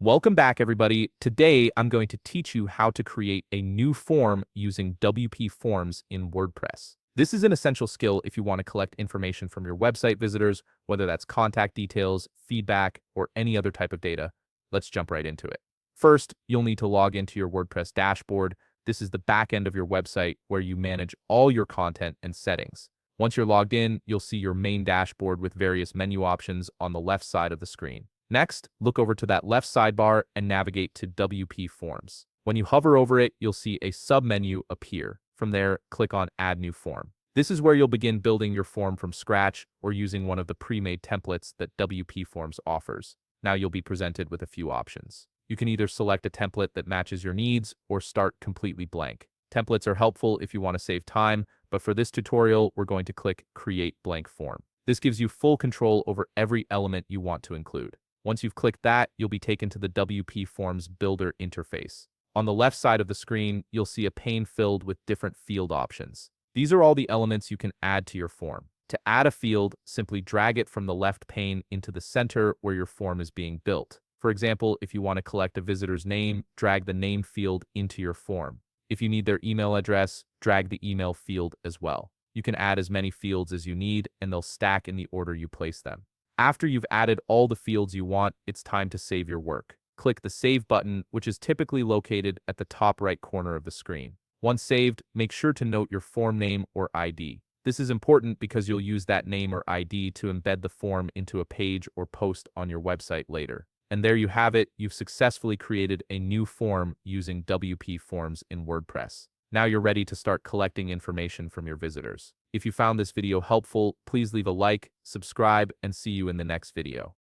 Welcome back, everybody. Today, I'm going to teach you how to create a new form using WPForms in WordPress. This is an essential skill if you want to collect information from your website visitors, whether that's contact details, feedback, or any other type of data. Let's jump right into it. First, you'll need to log into your WordPress dashboard. This is the back end of your website where you manage all your content and settings. Once you're logged in, you'll see your main dashboard with various menu options on the left side of the screen. Next, look over to that left sidebar and navigate to WPForms. When you hover over it, you'll see a submenu appear. From there, click on Add New Form. This is where you'll begin building your form from scratch or using one of the pre-made templates that WPForms offers. Now you'll be presented with a few options. You can either select a template that matches your needs or start completely blank. Templates are helpful if you want to save time, but for this tutorial, we're going to click Create Blank Form. This gives you full control over every element you want to include. Once you've clicked that, you'll be taken to the WPForms Builder interface. On the left side of the screen, you'll see a pane filled with different field options. These are all the elements you can add to your form. To add a field, simply drag it from the left pane into the center where your form is being built. For example, if you want to collect a visitor's name, drag the name field into your form. If you need their email address, drag the email field as well. You can add as many fields as you need, and they'll stack in the order you place them. After you've added all the fields you want, it's time to save your work. Click the Save button, which is typically located at the top right corner of the screen. Once saved, make sure to note your form name or ID. This is important because you'll use that name or ID to embed the form into a page or post on your website later. And there you have it, you've successfully created a new form using WPForms in WordPress. Now you're ready to start collecting information from your visitors. If you found this video helpful, please leave a like, subscribe, and see you in the next video.